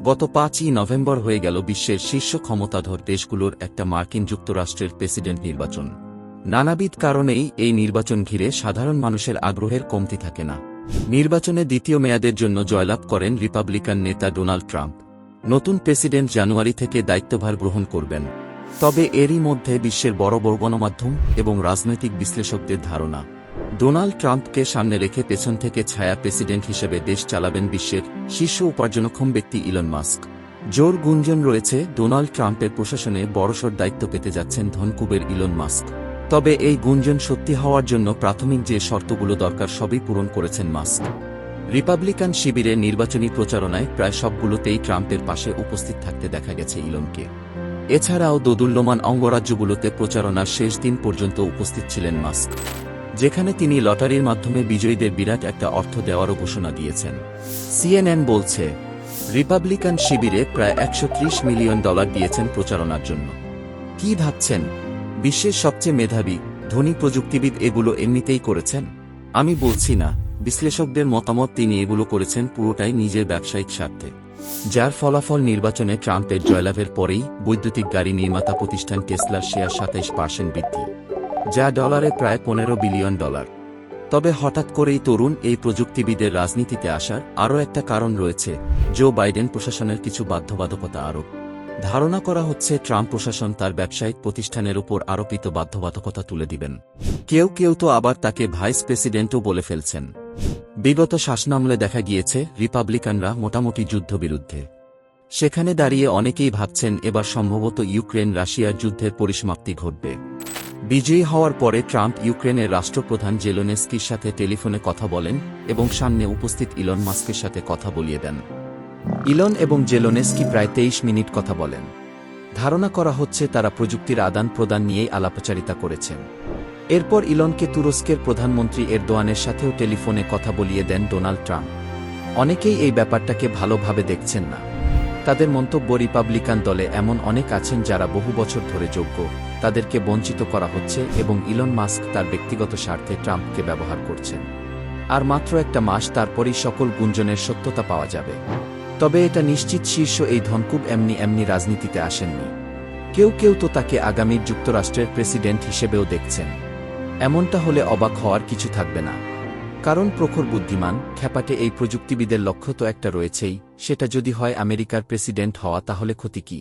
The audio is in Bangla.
গত 5ই নভেম্বর হয়ে গেল বিশ্বের শীর্ষ ক্ষমতাধর দেশগুলোর একটা মার্কিন যুক্তরাষ্ট্রের প্রেসিডেন্ট নির্বাচন। নানাবিধ কারণেই এই নির্বাচন ঘিরে সাধারণ মানুষের আগ্রহের কমতি থাকে না। নির্বাচনে দ্বিতীয় মেয়াদের জন্য জয়লাভ করেন রিপাবলিকান নেতা ডোনাল্ড ট্রাম্প। নতুন প্রেসিডেন্ট জানুয়ারি থেকে দায়িত্বভার গ্রহণ করবেন। তবে এরই মধ্যে বিশ্বের বড় বড় গণমাধ্যম এবং রাজনৈতিক বিশ্লেষকদের ধারণা, ডোনাল্ড ট্রাম্পকে সামনে রেখে পেছন থেকে ছায়া প্রেসিডেন্ট হিসেবে দেশ চালাবেন বিশ্বের শীর্ষ উপার্জনক্ষম ব্যক্তি ইলন মাস্ক। জোর গুঞ্জন রয়েছে ডোনাল্ড ট্রাম্পের প্রশাসনে বড়সড় দায়িত্ব পেতে যাচ্ছেন ধনকুবের ইলন মাস্ক। তবে এই গুঞ্জন সত্যি হওয়ার জন্য প্রাথমিক যে শর্তগুলো দরকার সবই পূরণ করেছেন মাস্ক। রিপাবলিকান শিবিরে নির্বাচনী প্রচারণায় প্রায় সবগুলোতেই ট্রাম্পের পাশে উপস্থিত থাকতে দেখা গেছে ইলনকে। এছাড়াও দোদুল্যমান অঙ্গরাজ্যগুলোতে প্রচারণার শেষ দিন পর্যন্ত উপস্থিত ছিলেন মাস্ক, যেখানে তিনি লটারির মাধ্যমে বিজয়ীদের বিরাট একটা অর্থ দেওয়ারও ঘোষণা দিয়েছেন। সিএনএন বলছে, রিপাবলিকান শিবিরে প্রায় $130 মিলিয়ন দিয়েছেন প্রচারণার জন্য। কি ভাবছেন, বিশ্বের সবচেয়ে মেধাবী ধনী প্রযুক্তিবিদ এগুলো এমনিতেই করেছেন? আমি বলছি না, বিশ্লেষকদের মতামত তিনি এগুলো করেছেন পুরোটাই নিজের ব্যবসায়িক স্বার্থে, যার ফলাফল নির্বাচনে ট্রাম্পের জয়লাভের পরেই বৈদ্যুতিক গাড়ি নির্মাতা প্রতিষ্ঠান টেসলার শেয়ার 27% বৃদ্ধি, যা ডলারে প্রায় $15 বিলিয়ন। তবে হঠাৎ করেই তরুণ এই প্রযুক্তিবিদের রাজনীতিতে আসার আরও একটা কারণ রয়েছে, জো বাইডেন প্রশাসনের কিছু বাধ্যবাধকতা আরোপ। ধারণা করা হচ্ছে ট্রাম্প প্রশাসন তার ব্যবসায়িক প্রতিষ্ঠানের উপর আরোপিত বাধ্যবাধকতা তুলে দিবেন। কেউ কেউ তো আবার তাকে ভাইস প্রেসিডেন্টও বলে ফেলছেন। বিগত শাসনামলে দেখা গিয়েছে রিপাবলিকানরা মোটামুটি যুদ্ধবিরুদ্ধে। সেখানে দাঁড়িয়ে অনেকেই ভাবছেন এবার সম্ভবত ইউক্রেন রাশিয়ার যুদ্ধের পরিসমাপ্তি ঘটবে। বিজয়ী হওয়ার পরে ট্রাম্প ইউক্রেনের রাষ্ট্রপ্রধান জেলোনেস্কির সাথে টেলিফোনে কথা বলেন এবং সামনে উপস্থিত ইলন মাস্কের সাথে কথা বলিয়ে দেন। ইলন এবং জেলোনেস্কি প্রায় 23 মিনিট কথা বলেন। ধারণা করা হচ্ছে তারা প্রযুক্তির আদান প্রদান নিয়েই আলাপচারিতা করেছেন। এরপর ইলনকে তুরস্কের প্রধানমন্ত্রী এরদোয়ানের সাথেও টেলিফোনে কথা বলিয়ে দেন ডোনাল্ড ট্রাম্প। অনেকেই এই ব্যাপারটাকে ভালোভাবে দেখছেন না। তাদের মন্তব্য, রিপাবলিকান দলে এমন অনেক আছেন যারা বহু বছর ধরে যোগ্য, তাদেরকে বঞ্চিত করা হচ্ছে এবং ইলন মাস্ক তার ব্যক্তিগত স্বার্থে ট্রাম্পকে ব্যবহার করছেন। আর মাত্র একটা মাস তারপরই সকল গুঞ্জনের সত্যতা পাওয়া যাবে। তবে এটা নিশ্চিত, শীর্ষ এই ধনকুব এমনি রাজনীতিতে আসেননি। কেউ কেউ তো তাকে আগামীর যুক্তরাষ্ট্রের প্রেসিডেন্ট হিসেবেও দেখছেন। এমনটা হলে অবাক হওয়ার কিছু থাকবে না, কারণ প্রখর বুদ্ধিমান খ্যাপাটে এই প্রযুক্তিবিদের লক্ষ্য তো একটা রয়েছেই, সেটা যদি হয় আমেরিকার প্রেসিডেন্ট হওয়া, তাহলে ক্ষতি কি?